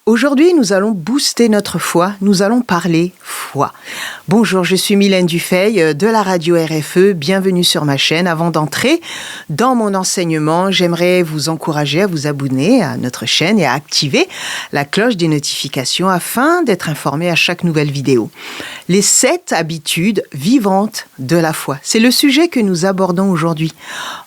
Aujourd'hui, nous allons booster notre foi, nous allons parler foi. Bonjour, je suis Mylène Dufeil de la radio RFE, bienvenue sur ma chaîne. Avant d'entrer dans mon enseignement, j'aimerais vous encourager à vous abonner à notre chaîne et à activer la cloche des notifications afin d'être informé à chaque nouvelle vidéo. Les 7 habitudes vivantes de la foi, c'est le sujet que nous abordons aujourd'hui.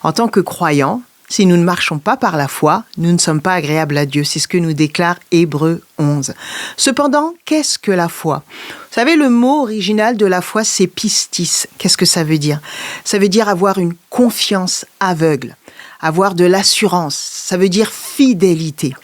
En tant que croyants, si nous ne marchons pas par la foi, nous ne sommes pas agréables à Dieu. C'est ce que nous déclare Hébreux 11. Cependant, qu'est-ce que la foi ? Vous savez, le mot original de la foi, c'est pistis. Qu'est-ce que ça veut dire ? Ça veut dire avoir une confiance aveugle, avoir de l'assurance. Ça veut dire fidélité.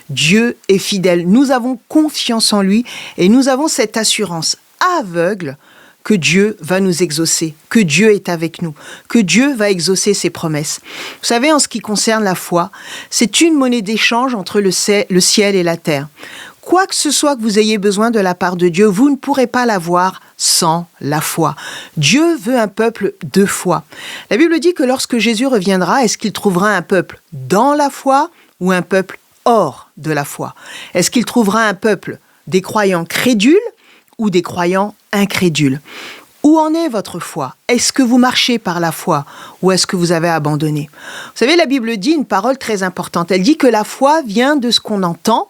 Dieu est fidèle. Nous avons confiance en lui et nous avons cette assurance aveugle que Dieu va nous exaucer, que Dieu est avec nous, que Dieu va exaucer ses promesses. Vous savez, en ce qui concerne la foi, c'est une monnaie d'échange entre le ciel et la terre. Quoi que ce soit que vous ayez besoin de la part de Dieu, vous ne pourrez pas l'avoir sans la foi. Dieu veut un peuple de foi. La Bible dit que lorsque Jésus reviendra, est-ce qu'il trouvera un peuple dans la foi ou un peuple hors de la foi ? Est-ce qu'il trouvera un peuple des croyants crédules ou des croyants incrédules? Où en est votre foi ? Est-ce que vous marchez par la foi ou est-ce que vous avez abandonné ? Vous savez, la Bible dit une parole très importante. Elle dit que la foi vient de ce qu'on entend.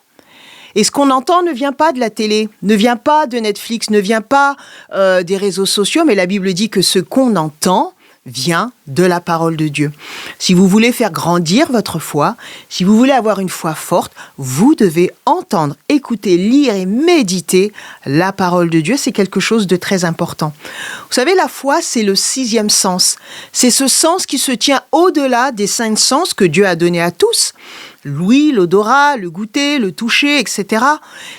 Et ce qu'on entend ne vient pas de la télé, ne vient pas de Netflix, ne vient pas des réseaux sociaux, mais la Bible dit que ce qu'on entend vient de la parole de Dieu. Si vous voulez faire grandir votre foi, si vous voulez avoir une foi forte, vous devez entendre, écouter, lire et méditer la parole de Dieu. C'est quelque chose de très important. Vous savez, la foi, c'est le 6e sens. C'est ce sens qui se tient au-delà des 5 sens que Dieu a donnés à tous. L'ouïe, l'odorat, le goûter, le toucher, etc.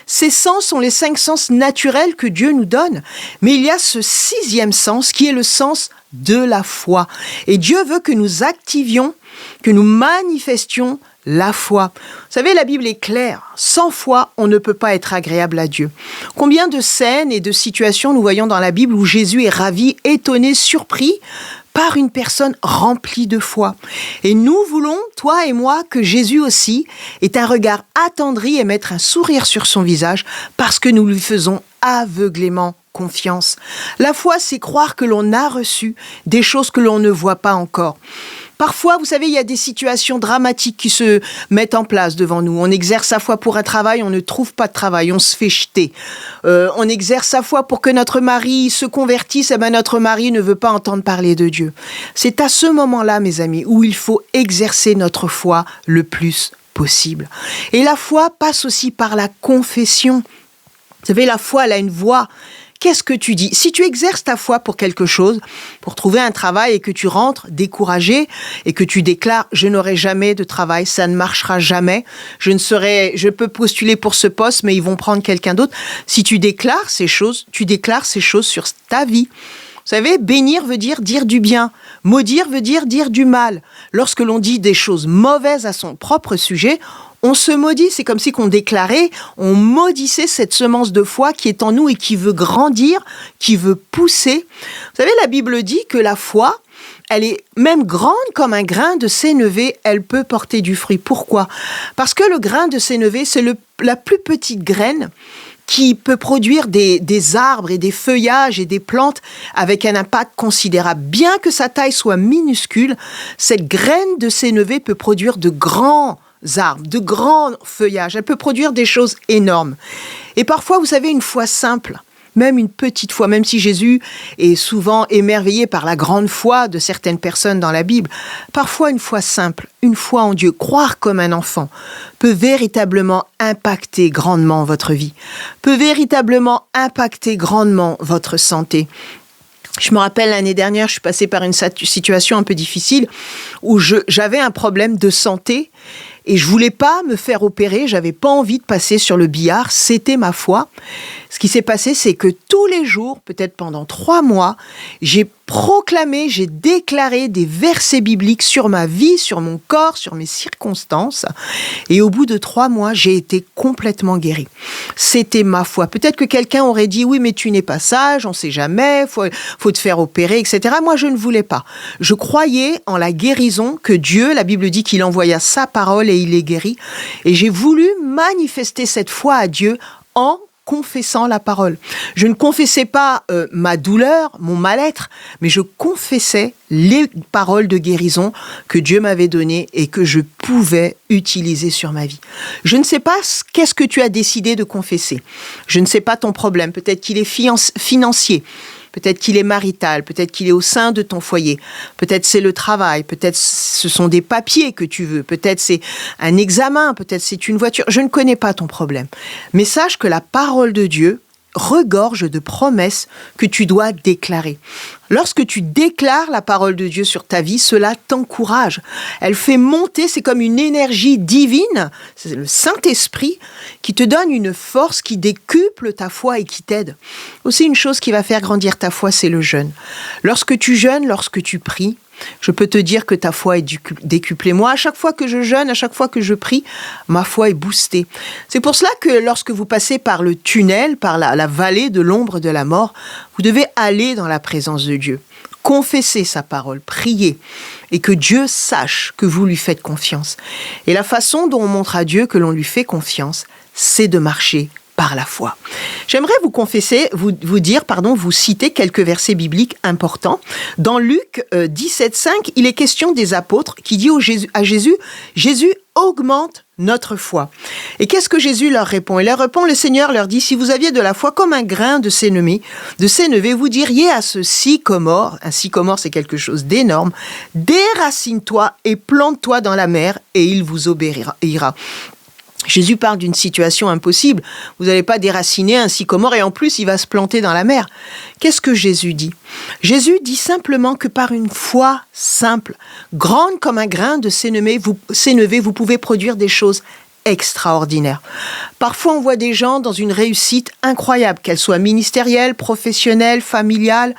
Ces sens sont les 5 sens naturels que Dieu nous donne. Mais il y a ce 6e sens qui est le sens de la foi. Et Dieu veut que nous activions, que nous manifestions la foi. Vous savez, la Bible est claire. Sans foi, on ne peut pas être agréable à Dieu. Combien de scènes et de situations nous voyons dans la Bible où Jésus est ravi, étonné, surpris par une personne remplie de foi. Et nous voulons, toi et moi, que Jésus aussi ait un regard attendri et mettre un sourire sur son visage parce que nous lui faisons aveuglément confiance. La foi, c'est croire que l'on a reçu des choses que l'on ne voit pas encore. Parfois, vous savez, il y a des situations dramatiques qui se mettent en place devant nous. On exerce sa foi pour un travail, on ne trouve pas de travail, on se fait jeter. On exerce sa foi pour que notre mari se convertisse, et notre mari ne veut pas entendre parler de Dieu. C'est à ce moment-là, mes amis, où il faut exercer notre foi le plus possible. Et la foi passe aussi par la confession. Vous savez, la foi, elle a une voix. Qu'est-ce que tu dis ? Si tu exerces ta foi pour quelque chose, pour trouver un travail et que tu rentres découragé et que tu déclares « je n'aurai jamais de travail, ça ne marchera jamais, je peux postuler pour ce poste, mais ils vont prendre quelqu'un d'autre ». Si tu déclares ces choses sur ta vie. Vous savez, bénir veut dire du bien. Maudire veut dire du mal. Lorsque l'on dit des choses mauvaises à son propre sujet, on se maudit, c'est comme si qu'on déclarait, on maudissait cette semence de foi qui est en nous et qui veut grandir, qui veut pousser. Vous savez, la Bible dit que la foi, elle est même grande comme un grain de sénévé, elle peut porter du fruit. Pourquoi ? Parce que le grain de sénévé, c'est la plus petite graine qui peut produire des arbres et des feuillages et des plantes avec un impact considérable. Bien que sa taille soit minuscule, cette graine de sénévé peut produire de grands arbres, de grands feuillages. Elle peut produire des choses énormes. Et parfois, vous savez, une foi simple, même une petite foi, même si Jésus est souvent émerveillé par la grande foi de certaines personnes dans la Bible, parfois une foi simple, une foi en Dieu, croire comme un enfant, peut véritablement impacter grandement votre vie, peut véritablement impacter grandement votre santé. Je me rappelle l'année dernière, je suis passée par une situation un peu difficile où j'avais un problème de santé et je voulais pas me faire opérer, j'avais pas envie de passer sur le billard, c'était ma foi. Ce qui s'est passé, c'est que tous les jours, peut-être pendant 3 mois, j'ai proclamé, j'ai déclaré des versets bibliques sur ma vie, sur mon corps, sur mes circonstances. Et au bout de 3 mois, j'ai été complètement guérie. C'était ma foi. Peut-être que quelqu'un aurait dit, oui, mais tu n'es pas sage, on ne sait jamais, faut te faire opérer, etc. Moi, je ne voulais pas. Je croyais en la guérison que Dieu, la Bible dit qu'il envoya sa parole et il est guéri. Et j'ai voulu manifester cette foi à Dieu en confessant la parole. Je ne confessais pas ma douleur, mon mal-être, mais je confessais les paroles de guérison que Dieu m'avait données et que je pouvais utiliser sur ma vie. Je ne sais pas qu'est-ce que tu as décidé de confesser. Je ne sais pas ton problème. Peut-être qu'il est financier. Peut-être qu'il est marital, peut-être qu'il est au sein de ton foyer, peut-être c'est le travail, peut-être ce sont des papiers que tu veux, peut-être c'est un examen, peut-être c'est une voiture. Je ne connais pas ton problème. Mais sache que la parole de Dieu regorge de promesses que tu dois déclarer. Lorsque tu déclares la parole de Dieu sur ta vie, cela t'encourage. Elle fait monter, c'est comme une énergie divine, c'est le Saint-Esprit qui te donne une force qui décuple ta foi et qui t'aide. Aussi, une chose qui va faire grandir ta foi, c'est le jeûne. Lorsque tu jeûnes, lorsque tu pries, je peux te dire que ta foi est décuplée. Moi, à chaque fois que je jeûne, à chaque fois que je prie, ma foi est boostée. C'est pour cela que lorsque vous passez par le tunnel, par la vallée de l'ombre de la mort, vous devez aller dans la présence de Dieu. Confesser sa parole, prier, et que Dieu sache que vous lui faites confiance. Et la façon dont on montre à Dieu que l'on lui fait confiance, c'est de marcher par la foi. J'aimerais vous citer quelques versets bibliques importants. Dans Luc 17,5, il est question des apôtres qui dit à Jésus, Jésus augmente notre foi. Et qu'est-ce que Jésus leur répond? Il leur répond, le Seigneur leur dit, si vous aviez de la foi comme un grain de sénévé, vous diriez à ce sycomore, un sycomore c'est quelque chose d'énorme, déracine-toi et plante-toi dans la mer et il vous obéira. Jésus parle d'une situation impossible. Vous n'allez pas déraciner un sycomore et en plus, il va se planter dans la mer. Qu'est-ce que Jésus dit? Jésus dit simplement que par une foi simple, grande comme un grain de sénévé, vous pouvez produire des choses extraordinaires. Parfois, on voit des gens dans une réussite incroyable, qu'elle soit ministérielle, professionnelle, familiale,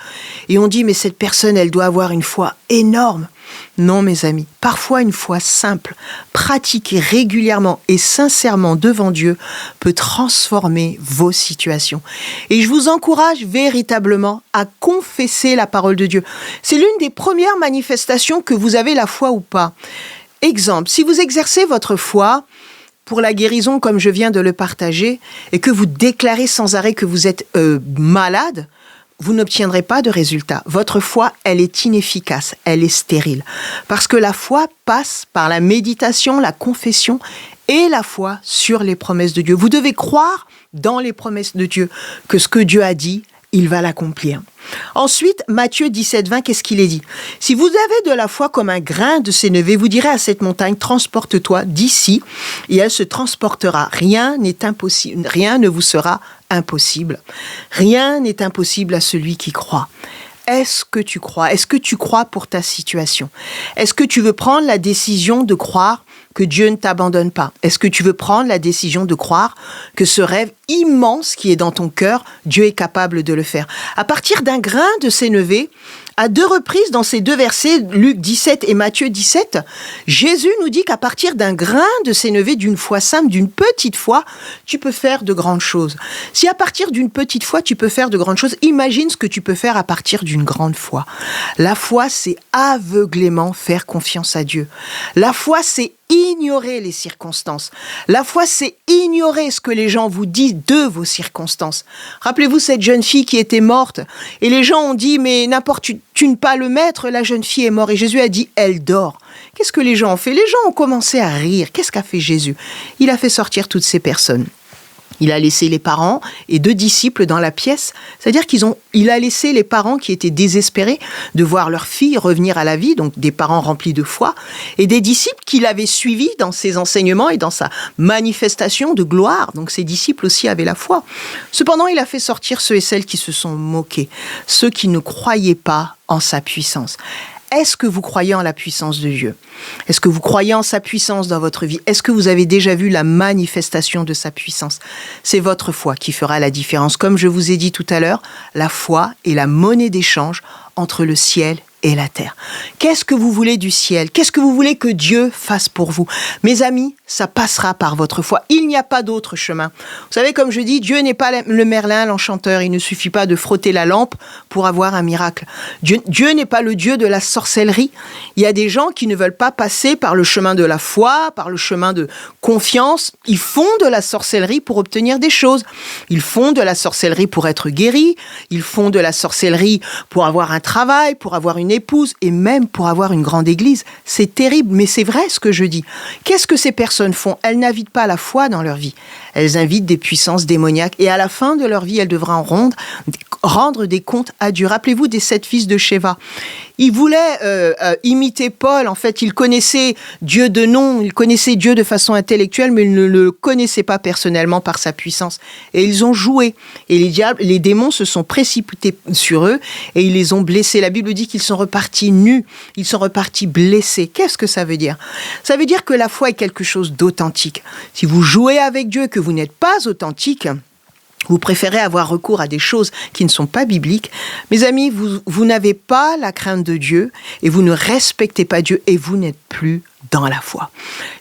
et on dit, mais cette personne, elle doit avoir une foi énorme. Non, mes amis, parfois une foi simple, pratiquée régulièrement et sincèrement devant Dieu peut transformer vos situations. Et je vous encourage véritablement à confesser la parole de Dieu. C'est l'une des premières manifestations que vous avez la foi ou pas. Exemple, si vous exercez votre foi pour la guérison comme je viens de le partager et que vous déclarez sans arrêt que vous êtes malade, vous n'obtiendrez pas de résultat. Votre foi, elle est inefficace, elle est stérile. Parce que la foi passe par la méditation, la confession et la foi sur les promesses de Dieu. Vous devez croire dans les promesses de Dieu, que ce que Dieu a dit, il va l'accomplir. Ensuite, Matthieu 17,20, qu'est-ce qu'il est dit? Si vous avez de la foi comme un grain de sénévé, vous direz à cette montagne, transporte-toi d'ici, et elle se transportera. Rien n'est impossible, rien ne vous sera impossible. Rien n'est impossible à celui qui croit. Est-ce que tu crois? Est-ce que tu crois pour ta situation? Est-ce que tu veux prendre la décision de croire que Dieu ne t'abandonne pas? Est-ce que tu veux prendre la décision de croire que ce rêve immense qui est dans ton cœur, Dieu est capable de le faire? À partir d'un grain de sénévé, à 2 reprises dans ces 2 versets, Luc 17 et Matthieu 17, Jésus nous dit qu'à partir d'un grain de sénévé, d'une foi simple, d'une petite foi, tu peux faire de grandes choses. Si à partir d'une petite foi, tu peux faire de grandes choses, imagine ce que tu peux faire à partir d'une grande foi. La foi, c'est aveuglément faire confiance à Dieu. La foi, c'est ignorer les circonstances. La foi, c'est ignorer ce que les gens vous disent de vos circonstances. Rappelez-vous cette jeune fille qui était morte et les gens ont dit, mais n'importe, tu ne pas le maître, la jeune fille est morte. Et Jésus a dit, elle dort. Qu'est-ce que les gens ont fait? Les gens ont commencé à rire. Qu'est-ce qu'a fait Jésus? Il a fait sortir toutes ces personnes. Il a laissé les parents et 2 disciples dans la pièce. C'est-à-dire il a laissé les parents qui étaient désespérés de voir leur fille revenir à la vie, donc des parents remplis de foi, et des disciples qu'il avait suivis dans ses enseignements et dans sa manifestation de gloire. Donc ces disciples aussi avaient la foi. Cependant, il a fait sortir ceux et celles qui se sont moqués, ceux qui ne croyaient pas en sa puissance. est-ce que vous croyez en la puissance de Dieu? Est-ce que vous croyez en sa puissance dans votre vie? Est-ce que vous avez déjà vu la manifestation de sa puissance? C'est votre foi qui fera la différence. Comme je vous ai dit tout à l'heure, la foi est la monnaie d'échange entre le ciel et la terre. Qu'est-ce que vous voulez du ciel? Qu'est-ce que vous voulez que Dieu fasse pour vous? Mes amis, ça passera par votre foi. Il n'y a pas d'autre chemin. Vous savez, comme je dis, Dieu n'est pas le Merlin, l'enchanteur. Il ne suffit pas de frotter la lampe pour avoir un miracle. Dieu n'est pas le Dieu de la sorcellerie. Il y a des gens qui ne veulent pas passer par le chemin de la foi, par le chemin de confiance. Ils font de la sorcellerie pour obtenir des choses. Ils font de la sorcellerie pour être guéris. Ils font de la sorcellerie pour avoir un travail, pour avoir une épouse et même pour avoir une grande église. C'est terrible, mais c'est vrai ce que je dis. Qu'est-ce que ces personnes font? Elles n'invitent pas la foi dans leur vie. Elles invitent des puissances démoniaques et à la fin de leur vie, elles devront rendre des comptes à Dieu. Rappelez-vous des 7 fils de Schéva. Ils voulaient imiter Paul. En fait, ils connaissaient Dieu de nom, ils connaissaient Dieu de façon intellectuelle, mais ils ne le connaissaient pas personnellement par sa puissance. Et ils ont joué. Et les démons se sont précipités sur eux et ils les ont blessés. La Bible dit qu'ils sont repartis nus, ils sont repartis blessés. Qu'est-ce que ça veut dire? Ça veut dire que la foi est quelque chose d'authentique. Si vous jouez avec Dieu et que vous n'êtes pas authentique, vous préférez avoir recours à des choses qui ne sont pas bibliques. Mes amis, vous n'avez pas la crainte de Dieu et vous ne respectez pas Dieu et vous n'êtes plus dans la foi.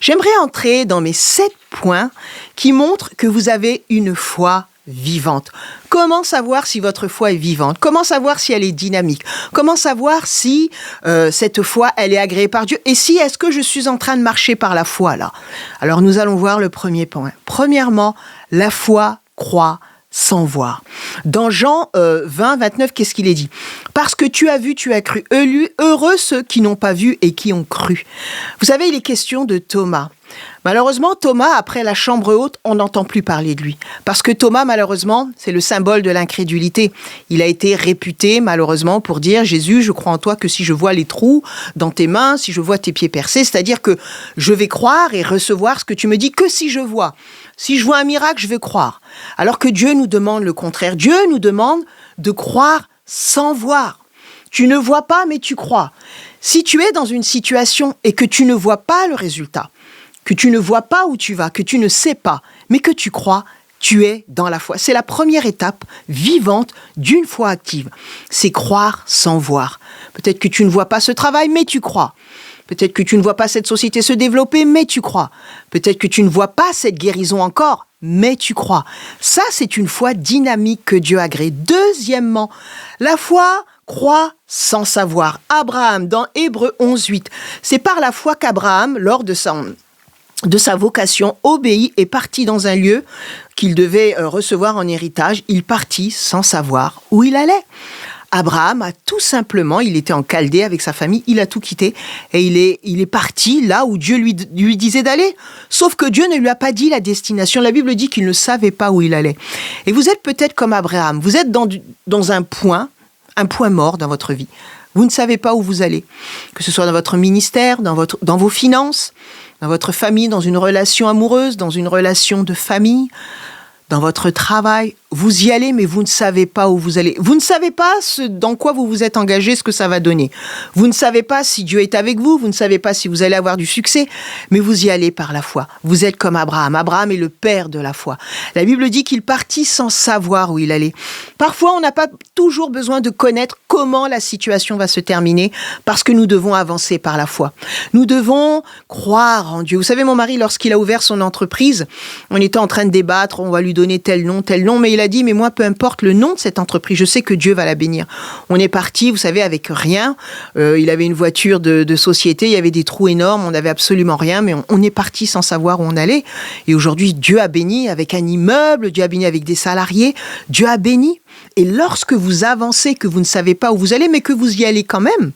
J'aimerais entrer dans mes 7 points qui montrent que vous avez une foi vivante. Comment savoir si votre foi est vivante? Comment savoir si elle est dynamique? Comment savoir si cette foi, elle est agréée par Dieu? Et si, est-ce que je suis en train de marcher par la foi là? Alors nous allons voir le premier point. Premièrement, la foi croit sans voir. Dans Jean 20, 29, qu'est-ce qu'il est dit? Parce que tu as vu, tu as cru. Heureux ceux qui n'ont pas vu et qui ont cru. Vous savez, il est question de Thomas. Malheureusement, Thomas, après la chambre haute, on n'entend plus parler de lui. Parce que Thomas, malheureusement, c'est le symbole de l'incrédulité. Il a été réputé, malheureusement, pour dire « Jésus, je crois en toi que si je vois les trous dans tes mains, si je vois tes pieds percés, c'est-à-dire que je vais croire et recevoir ce que tu me dis que si je vois. Si je vois un miracle, je vais croire. » Alors que Dieu nous demande le contraire. Dieu nous demande de croire sans voir. Tu ne vois pas, mais tu crois. Si tu es dans une situation et que tu ne vois pas le résultat, que tu ne vois pas où tu vas, que tu ne sais pas, mais que tu crois, tu es dans la foi. C'est la première étape vivante d'une foi active. C'est croire sans voir. Peut-être que tu ne vois pas ce travail, mais tu crois. Peut-être que tu ne vois pas cette société se développer, mais tu crois. Peut-être que tu ne vois pas cette guérison encore, mais tu crois. Ça, c'est une foi dynamique que Dieu agrée. Deuxièmement, la foi croit sans savoir. Abraham, dans Hébreux 11, 8, c'est par la foi qu'Abraham, lors de sa vocation, obéit et partit dans un lieu qu'il devait recevoir en héritage. Il partit sans savoir où il allait. Abraham a tout simplement, il était en Chaldée avec sa famille, il a tout quitté et il est parti là où Dieu lui disait d'aller. Sauf que Dieu ne lui a pas dit la destination. La Bible dit qu'il ne savait pas où il allait. Et vous êtes peut-être comme Abraham, vous êtes dans un point mort dans votre vie. Vous ne savez pas où vous allez. Que ce soit dans votre ministère, dans vos finances, dans votre famille, dans une relation amoureuse, dans une relation de famille, dans votre travail, vous y allez, mais vous ne savez pas où vous allez. Vous ne savez pas dans quoi vous vous êtes engagé, ce que ça va donner. Vous ne savez pas si Dieu est avec vous, vous ne savez pas si vous allez avoir du succès, mais vous y allez par la foi. Vous êtes comme Abraham. Abraham est le père de la foi. La Bible dit qu'il partit sans savoir où il allait. Parfois, on n'a pas toujours besoin de connaître comment la situation va se terminer, parce que nous devons avancer par la foi. Nous devons croire en Dieu. Vous savez, mon mari, lorsqu'il a ouvert son entreprise, on était en train de débattre, on va lui donner tel nom, mais il a dit, mais moi, peu importe le nom de cette entreprise, je sais que Dieu va la bénir. On est parti, vous savez, avec rien. Il avait une voiture de société, il y avait des trous énormes, on n'avait absolument rien, mais on est parti sans savoir où on allait. Et aujourd'hui, Dieu a béni avec un immeuble, Dieu a béni avec des salariés, Dieu a béni. Et lorsque vous avancez, que vous ne savez pas où vous allez, mais que vous y allez quand même,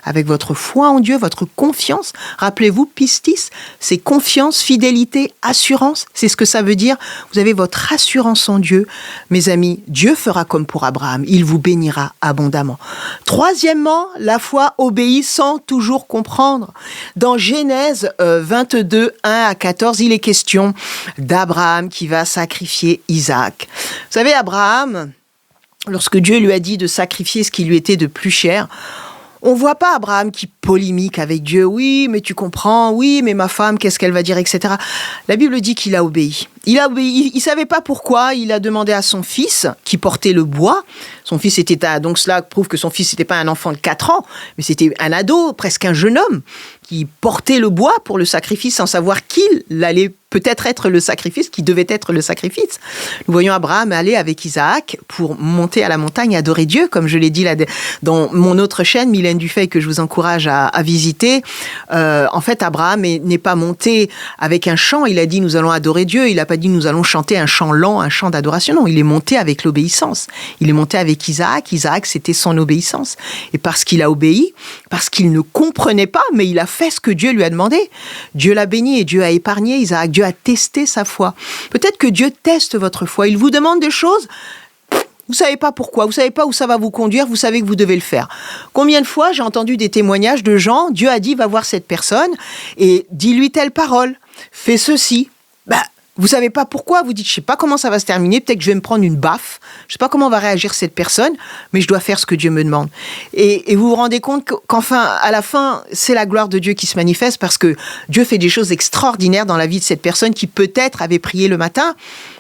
avec votre foi en Dieu, votre confiance, rappelez-vous, pistis, c'est confiance, fidélité, assurance, c'est ce que ça veut dire. Vous avez votre assurance en Dieu. Mes amis, Dieu fera comme pour Abraham, il vous bénira abondamment. Troisièmement, la foi obéit sans toujours comprendre. Dans Genèse 22, 1 à 14, il est question d'Abraham qui va sacrifier Isaac. Vous savez, Abraham, lorsque Dieu lui a dit de sacrifier ce qui lui était de plus cher, On voit pas Abraham qui polémique avec Dieu. Oui, mais tu comprends. Oui, mais ma femme, qu'est-ce qu'elle va dire, etc. La Bible dit qu'il a obéi. Il a obéi. Il savait pas pourquoi. Il a demandé à son fils qui portait le bois. Son fils était donc cela prouve que son fils n'était pas un enfant de 4 ans, mais c'était un ado, presque un jeune homme, qui portait le bois pour le sacrifice sans savoir qu'il allait peut-être être le sacrifice, qui devait être le sacrifice. Nous voyons Abraham aller avec Isaac pour monter à la montagne, adorer Dieu, comme je l'ai dit là, dans mon autre chaîne, Mylène Dufay, que je vous encourage à visiter. En fait, Abraham n'est pas monté avec un chant, il a dit nous allons adorer Dieu, il n'a pas dit nous allons chanter un chant lent, un chant d'adoration, non, il est monté avec l'obéissance. Il est monté avec Isaac, Isaac c'était son obéissance. Et parce qu'il a obéi, parce qu'il ne comprenait pas, mais il a fait ce que Dieu lui a demandé. Dieu l'a béni et Dieu a épargné Isaac, Dieu a testé sa foi. Peut-être que Dieu teste votre foi, il vous demande des choses, vous savez pas pourquoi, vous savez pas où ça va vous conduire, vous savez que vous devez le faire. Combien de fois j'ai entendu des témoignages de gens, Dieu a dit va voir cette personne et dis-lui telle parole, fais ceci. Vous savez pas pourquoi, vous dites je sais pas comment ça va se terminer, peut-être que je vais me prendre une baffe, je sais pas comment va réagir cette personne, mais je dois faire ce que Dieu me demande. Et vous vous rendez compte qu'enfin, à la fin, c'est la gloire de Dieu qui se manifeste parce que Dieu fait des choses extraordinaires dans la vie de cette personne qui peut-être avait prié le matin,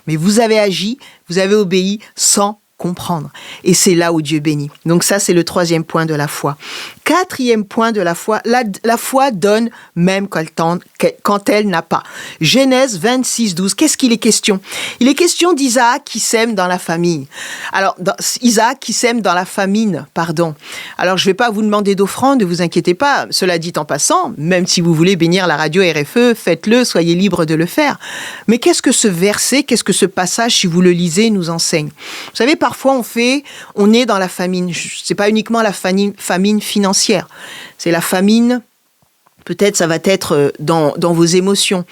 mais vous avez agi, vous avez obéi sans comprendre. Et c'est là où Dieu bénit. Donc ça, c'est le 3e point de la foi. 4e point de la foi, la foi donne même quand elle n'a pas. Genèse 26, 12. Qu'est-ce qu'il est question? Il est question d'Isaac qui sème dans la famille. Alors, Isaac qui sème dans la famine, pardon. Alors, je ne vais pas vous demander d'offrande, ne vous inquiétez pas. Cela dit en passant, même si vous voulez bénir la radio RFE, faites-le, soyez libre de le faire. Mais qu'est-ce que ce verset, qu'est-ce que ce passage, si vous le lisez, nous enseigne? Vous savez, parfois, on est dans la famine. C'est pas uniquement la famine financière. C'est la famine, peut-être ça va être dans vos émotions.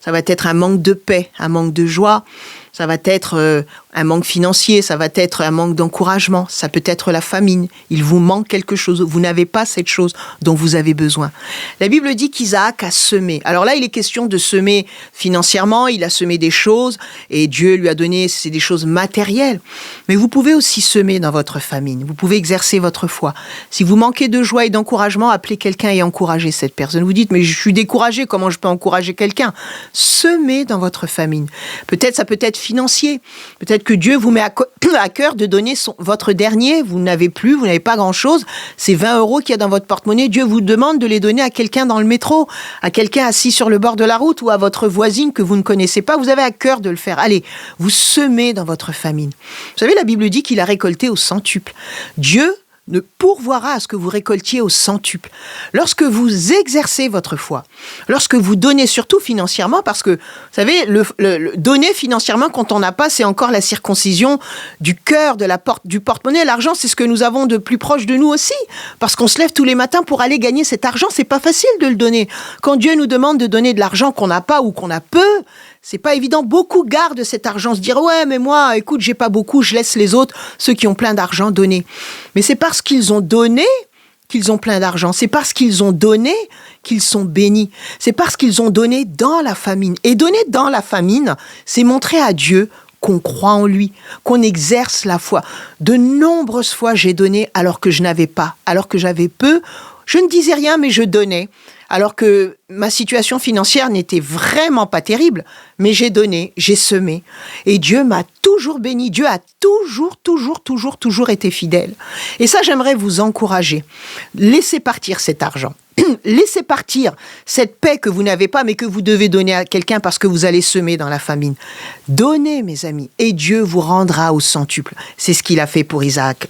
Ça va être un manque de paix, un manque de joie. Ça va être un manque financier, ça va être un manque d'encouragement, ça peut être la famine. Il vous manque quelque chose, vous n'avez pas cette chose dont vous avez besoin. La Bible dit qu'Isaac a semé. Alors là, il est question de semer financièrement, il a semé des choses et Dieu lui a donné, c'est des choses matérielles. Mais vous pouvez aussi semer dans votre famine, vous pouvez exercer votre foi. Si vous manquez de joie et d'encouragement, appelez quelqu'un et encouragez cette personne. Vous dites, mais je suis découragé, comment je peux encourager quelqu'un? Semez dans votre famine. Peut-être, ça peut être financier. Peut-être que Dieu vous met à cœur de donner votre dernier, vous n'avez pas grand-chose, c'est 20 € qu'il y a dans votre porte-monnaie, Dieu vous demande de les donner à quelqu'un dans le métro, à quelqu'un assis sur le bord de la route ou à votre voisine que vous ne connaissez pas, vous avez à cœur de le faire. Allez, vous semez dans votre famine. Vous savez, la Bible dit qu'il a récolté au centuple. Dieu ne pourvoira à ce que vous récoltiez au centuple. Lorsque vous exercez votre foi, lorsque vous donnez surtout financièrement, parce que, vous savez, le donner financièrement quand on n'a pas, c'est encore la circoncision du cœur, du porte-monnaie. L'argent, c'est ce que nous avons de plus proche de nous aussi, parce qu'on se lève tous les matins pour aller gagner cet argent, c'est pas facile de le donner. Quand Dieu nous demande de donner de l'argent qu'on n'a pas ou qu'on a peu, c'est pas évident. Beaucoup gardent cet argent, se dire ouais, mais moi, écoute, j'ai pas beaucoup, je laisse les autres, ceux qui ont plein d'argent, donner. Mais c'est parce qu'ils ont donné qu'ils ont plein d'argent. C'est parce qu'ils ont donné qu'ils sont bénis. C'est parce qu'ils ont donné dans la famine. Et donner dans la famine, c'est montrer à Dieu qu'on croit en lui, qu'on exerce la foi. De nombreuses fois, j'ai donné alors que je n'avais pas, alors que j'avais peu. Je ne disais rien, mais je donnais. Alors que ma situation financière n'était vraiment pas terrible, mais j'ai donné, j'ai semé. Et Dieu m'a toujours béni. Dieu a toujours été fidèle. Et ça, j'aimerais vous encourager. Laissez partir cet argent. Laissez partir cette paix que vous n'avez pas, mais que vous devez donner à quelqu'un parce que vous allez semer dans la famine. Donnez, mes amis, et Dieu vous rendra au centuple. C'est ce qu'il a fait pour Isaac.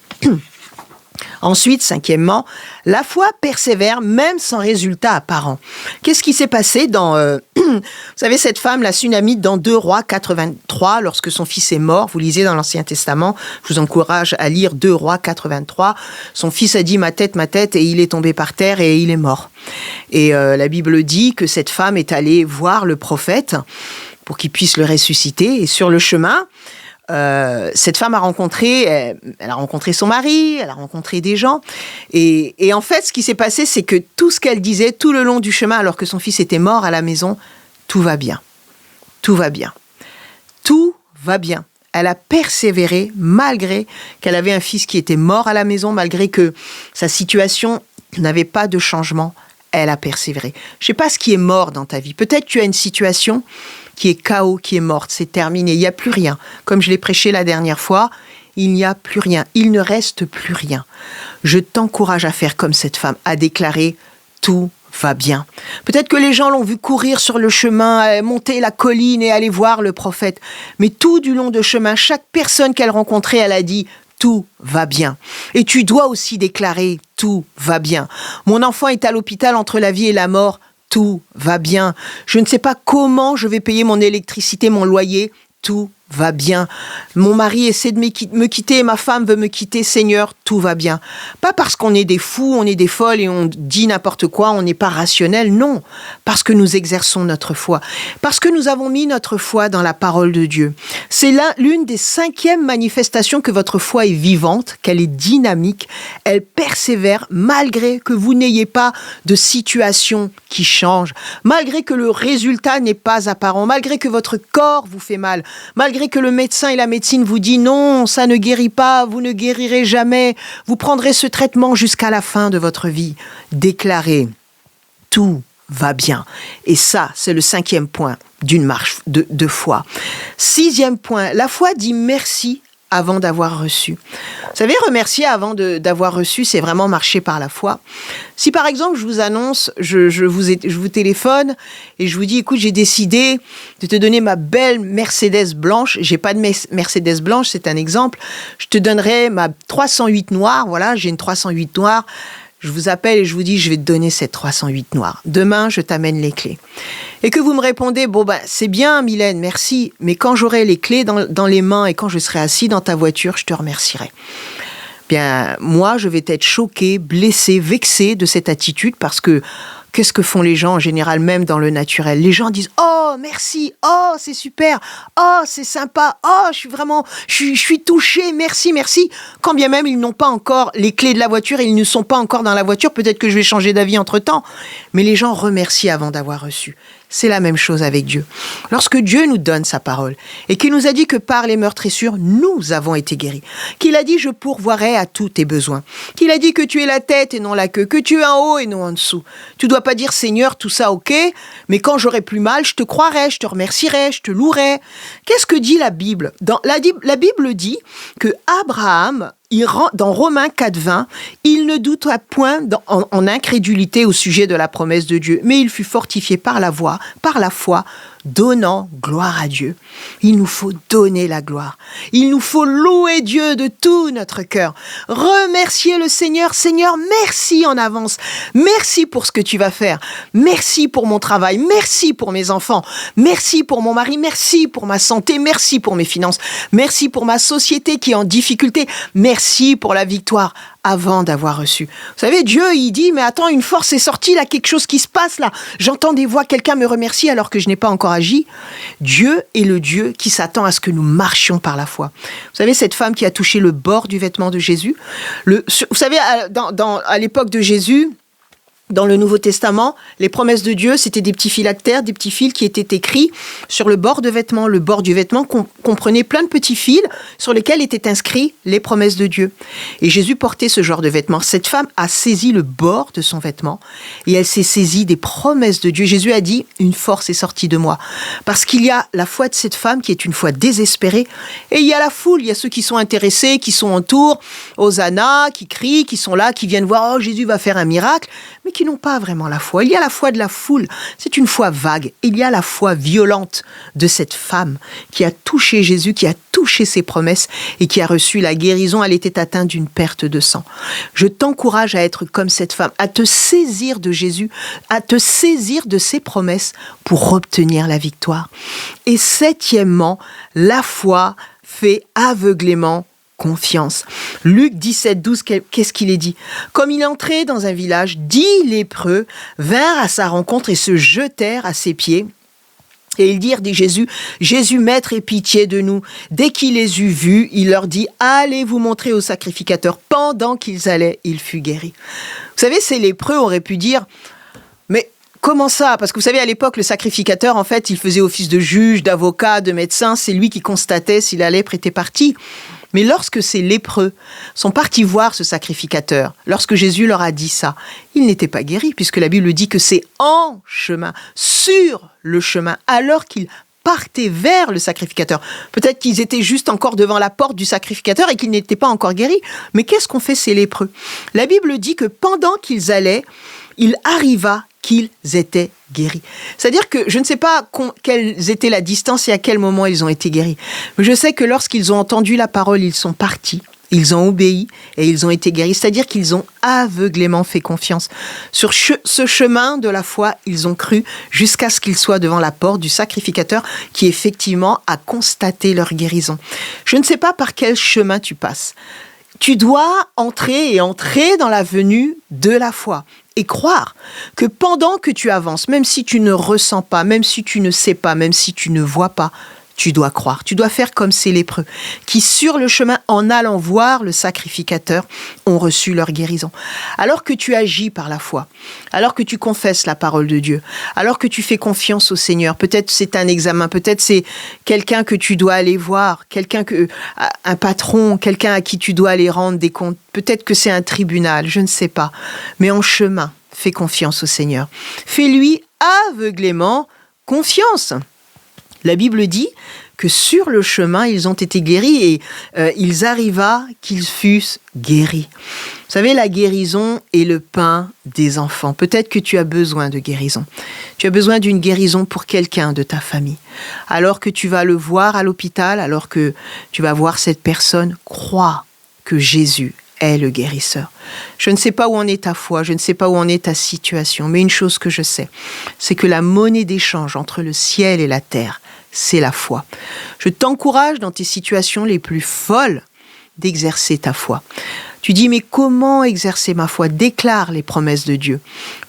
Ensuite, 5e, la foi persévère même sans résultat apparent. Qu'est-ce qui s'est passé dans, vous savez, cette femme, la Sunamite, dans 2 Rois 83, lorsque son fils est mort, vous lisez dans l'Ancien Testament, je vous encourage à lire 2 Rois 83, son fils a dit ma tête, et il est tombé par terre et il est mort. Et la Bible dit que cette femme est allée voir le prophète pour qu'il puisse le ressusciter, et sur le chemin, cette femme elle a rencontré son mari, elle a rencontré des gens. Et en fait, ce qui s'est passé, c'est que tout ce qu'elle disait tout le long du chemin, alors que son fils était mort à la maison, tout va bien. Tout va bien. Tout va bien. Elle a persévéré malgré qu'elle avait un fils qui était mort à la maison, malgré que sa situation n'avait pas de changement, elle a persévéré. Je ne sais pas ce qui est mort dans ta vie. Peut-être tu as une situation qui est chaos, qui est morte, c'est terminé, il n'y a plus rien. Comme je l'ai prêché la dernière fois, il n'y a plus rien, il ne reste plus rien. Je t'encourage à faire comme cette femme, à déclarer « tout va bien ». Peut-être que les gens l'ont vu courir sur le chemin, monter la colline et aller voir le prophète. Mais tout du long de chemin, chaque personne qu'elle rencontrait, elle a dit « tout va bien ». Et tu dois aussi déclarer « tout va bien ». Mon enfant est à l'hôpital entre la vie et la mort. Tout va bien. Je ne sais pas comment je vais payer mon électricité, mon loyer. Tout va bien. Mon mari essaie de me quitter, ma femme veut me quitter. Seigneur, tout va bien. Pas parce qu'on est des fous, on est des folles et on dit n'importe quoi, on n'est pas rationnel. Non, parce que nous exerçons notre foi. Parce que nous avons mis notre foi dans la parole de Dieu. C'est l'une des 5e manifestations que votre foi est vivante, qu'elle est dynamique, elle persévère malgré que vous n'ayez pas de situation qui change, malgré que le résultat n'est pas apparent, malgré que votre corps vous fait mal, malgré que le médecin et la médecine vous disent non, ça ne guérit pas, vous ne guérirez jamais, vous prendrez ce traitement jusqu'à la fin de votre vie. Déclarez, tout va bien. Et ça, c'est le 5e point d'une marche de foi. 6e point, la foi dit merci avant d'avoir reçu. Vous savez, remercier avant d'avoir reçu, c'est vraiment marcher par la foi. Si par exemple, je vous annonce, je vous téléphone et je vous dis, écoute, j'ai décidé de te donner ma belle Mercedes blanche. J'ai pas de Mercedes blanche, c'est un exemple. Je te donnerai ma 308 noire. Voilà, j'ai une 308 noire. Je vous appelle et je vous dis, je vais te donner cette 308 noire. Demain, je t'amène les clés. Et que vous me répondez, bon ben, c'est bien Mylène, merci, mais quand j'aurai les clés dans les mains et quand je serai assis dans ta voiture, je te remercierai. Bien, moi, je vais être choquée, blessée, vexée de cette attitude parce que qu'est-ce que font les gens en général, même dans le naturel? Les gens disent « Oh, merci, oh, c'est super, oh, c'est sympa, oh, je suis touchée, merci, merci ». Quand bien même ils n'ont pas encore les clés de la voiture, ils ne sont pas encore dans la voiture, peut-être que je vais changer d'avis entre-temps. Mais les gens remercient avant d'avoir reçu. C'est la même chose avec Dieu. Lorsque Dieu nous donne sa parole et qu'il nous a dit que par les meurtrissures, nous avons été guéris, qu'il a dit « je pourvoirai à tous tes besoins », qu'il a dit que tu es la tête et non la queue, que tu es en haut et non en dessous. Tu dois pas dire « Seigneur, tout ça ok, mais quand j'aurai plus mal, je te croirai, je te remercierai, je te louerai ». Qu'est-ce que dit la Bible? La Bible dit que Abraham, dans Romains 4,20, il ne douta point en incrédulité au sujet de la promesse de Dieu, mais il fut fortifié par la foi, donnant gloire à Dieu. Il nous faut donner la gloire. Il nous faut louer Dieu de tout notre cœur. Remercier le Seigneur. Seigneur, merci en avance. Merci pour ce que tu vas faire. Merci pour mon travail. Merci pour mes enfants. Merci pour mon mari. Merci pour ma santé. Merci pour mes finances. Merci pour ma société qui est en difficulté. Merci pour la victoire avant d'avoir reçu. Vous savez, Dieu, il dit, mais attends, une force est sortie, là, quelque chose qui se passe, là. J'entends des voix, quelqu'un me remercie alors que je n'ai pas encore agi. Dieu est le Dieu qui s'attend à ce que nous marchions par la foi. Vous savez, cette femme qui a touché le bord du vêtement de Jésus, vous savez, à l'époque de Jésus, dans le Nouveau Testament, les promesses de Dieu, c'était des petits phylactères, des petits fils qui étaient écrits sur le bord de vêtement. Le bord du vêtement comprenait plein de petits fils sur lesquels étaient inscrits les promesses de Dieu. Et Jésus portait ce genre de vêtements. Cette femme a saisi le bord de son vêtement et elle s'est saisie des promesses de Dieu. Jésus a dit, une force est sortie de moi. Parce qu'il y a la foi de cette femme qui est une foi désespérée et il y a la foule, il y a ceux qui sont intéressés, qui sont autour, Hosanna, qui crient, qui sont là, qui viennent voir, oh Jésus va faire un miracle, mais qui n'ont pas vraiment la foi. Il y a la foi de la foule, c'est une foi vague. Il y a la foi violente de cette femme qui a touché Jésus, qui a touché ses promesses et qui a reçu la guérison. Elle était atteinte d'une perte de sang. Je t'encourage à être comme cette femme, à te saisir de Jésus, à te saisir de ses promesses pour obtenir la victoire. Et 7e, la foi fait aveuglément confiance. Luc 17,12, qu'est-ce qu'il est dit? Comme il entrait dans un village, 10 lépreux vinrent à sa rencontre et se jetèrent à ses pieds. Et ils dirent, dit Jésus, Jésus, maître, aie pitié de nous. Dès qu'il les eut vus, il leur dit, allez vous montrer au sacrificateur. Pendant qu'ils allaient, il fut guéri. Vous savez, ces lépreux auraient pu dire, mais comment ça? Parce que vous savez, à l'époque, le sacrificateur, en fait, il faisait office de juge, d'avocat, de médecin. C'est lui qui constatait si la lèpre était partie. Mais lorsque ces lépreux sont partis voir ce sacrificateur, lorsque Jésus leur a dit ça, ils n'étaient pas guéris, puisque la Bible dit que c'est en chemin, sur le chemin, alors qu'ils partaient vers le sacrificateur. Peut-être qu'ils étaient juste encore devant la porte du sacrificateur et qu'ils n'étaient pas encore guéris. Mais qu'est-ce qu'ont fait ces lépreux? La Bible dit que pendant qu'ils allaient, il arriva qu'ils étaient guéris. C'est-à-dire que je ne sais pas quelle était la distance et à quel moment ils ont été guéris. Mais je sais que lorsqu'ils ont entendu la parole, ils sont partis. Ils ont obéi et ils ont été guéris. C'est-à-dire qu'ils ont aveuglément fait confiance. Sur ce chemin de la foi, ils ont cru jusqu'à ce qu'ils soient devant la porte du sacrificateur qui effectivement a constaté leur guérison. Je ne sais pas par quel chemin tu passes. Tu dois entrer dans la venue de la foi et croire que pendant que tu avances, même si tu ne ressens pas, même si tu ne sais pas, même si tu ne vois pas, tu dois croire. Tu dois faire comme ces lépreux qui, sur le chemin, en allant voir le sacrificateur, ont reçu leur guérison. Alors que tu agis par la foi, alors que tu confesses la parole de Dieu, alors que tu fais confiance au Seigneur, peut-être c'est un examen, peut-être c'est quelqu'un que tu dois aller voir, un patron, quelqu'un à qui tu dois aller rendre des comptes, peut-être que c'est un tribunal, je ne sais pas. Mais en chemin, fais confiance au Seigneur. Fais-lui aveuglément confiance. La Bible dit que sur le chemin, ils ont été guéris et ils arriva qu'ils fussent guéris. Vous savez, la guérison est le pain des enfants. Peut-être que tu as besoin de guérison. Tu as besoin d'une guérison pour quelqu'un de ta famille. Alors que tu vas le voir à l'hôpital, alors que tu vas voir cette personne, crois que Jésus est le guérisseur. Je ne sais pas où en est ta foi, je ne sais pas où en est ta situation, mais une chose que je sais, c'est que la monnaie d'échange entre le ciel et la terre, c'est la foi. Je t'encourage dans tes situations les plus folles d'exercer ta foi. Tu dis, mais comment exercer ma foi? Déclare les promesses de Dieu.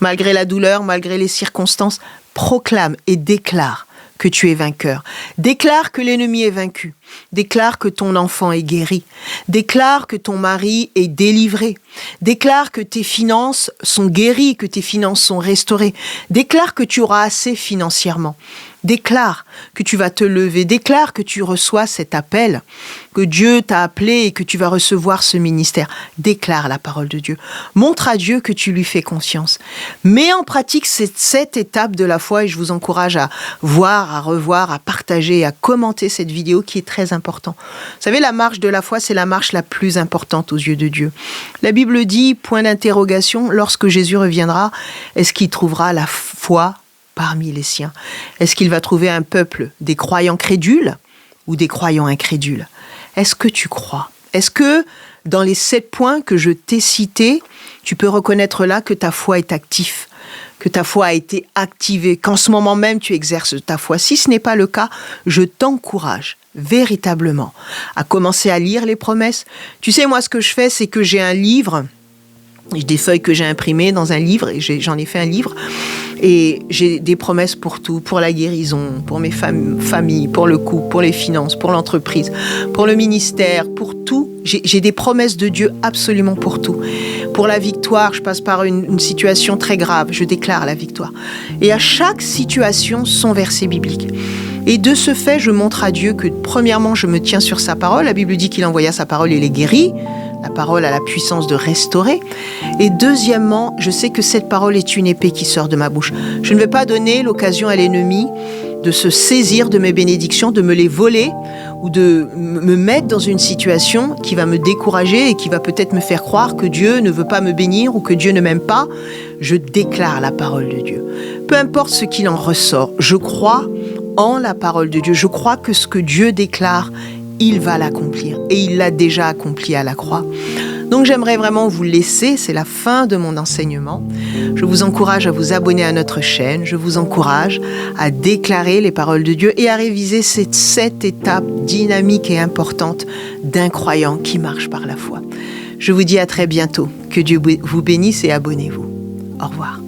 Malgré la douleur, malgré les circonstances, proclame et déclare que tu es vainqueur. Déclare que l'ennemi est vaincu. Déclare que ton enfant est guéri. Déclare que ton mari est délivré. Déclare que tes finances sont guéries, que tes finances sont restaurées. Déclare que tu auras assez financièrement. Déclare que tu vas te lever. Déclare que tu reçois cet appel, que Dieu t'a appelé et que tu vas recevoir ce ministère. Déclare la parole de Dieu. Montre à Dieu que tu lui fais confiance. Mets en pratique cette étape de la foi et je vous encourage à voir, à revoir, à partager, à commenter cette vidéo qui est très importante. Vous savez, la marche de la foi, c'est la marche la plus importante aux yeux de Dieu. La Bible dit, point d'interrogation, lorsque Jésus reviendra, est-ce qu'il trouvera la foi parmi les siens? Est-ce qu'il va trouver un peuple des croyants crédules ou des croyants incrédules? Est-ce que tu crois? Est-ce que dans les 7 points que je t'ai cités, tu peux reconnaître là que ta foi est active, que ta foi a été activée, qu'en ce moment même tu exerces ta foi? Si ce n'est pas le cas, je t'encourage véritablement à commencer à lire les promesses. Tu sais, moi ce que je fais, c'est que j'ai un livre, des feuilles que j'ai imprimées dans un livre, et j'en ai fait un livre, et j'ai des promesses pour tout, pour la guérison, pour mes familles, pour le couple, pour les finances, pour l'entreprise, pour le ministère, pour tout. J'ai des promesses de Dieu absolument pour tout. Pour la victoire, je passe par une situation très grave, je déclare la victoire. Et à chaque situation, son verset biblique. Et de ce fait, je montre à Dieu que premièrement, je me tiens sur sa parole. La Bible dit qu'il envoya sa parole et les guérit. La parole a la puissance de restaurer. Et deuxièmement, je sais que cette parole est une épée qui sort de ma bouche. Je ne vais pas donner l'occasion à l'ennemi de se saisir de mes bénédictions, de me les voler ou de me mettre dans une situation qui va me décourager et qui va peut-être me faire croire que Dieu ne veut pas me bénir ou que Dieu ne m'aime pas. Je déclare la parole de Dieu. Peu importe ce qu'il en ressort, je crois en la parole de Dieu. Je crois que ce que Dieu déclare, il va l'accomplir et il l'a déjà accompli à la croix. Donc j'aimerais vraiment vous laisser, c'est la fin de mon enseignement. Je vous encourage à vous abonner à notre chaîne, je vous encourage à déclarer les paroles de Dieu et à réviser cette étape dynamique et importante d'un croyant qui marche par la foi. Je vous dis à très bientôt, que Dieu vous bénisse et abonnez-vous. Au revoir.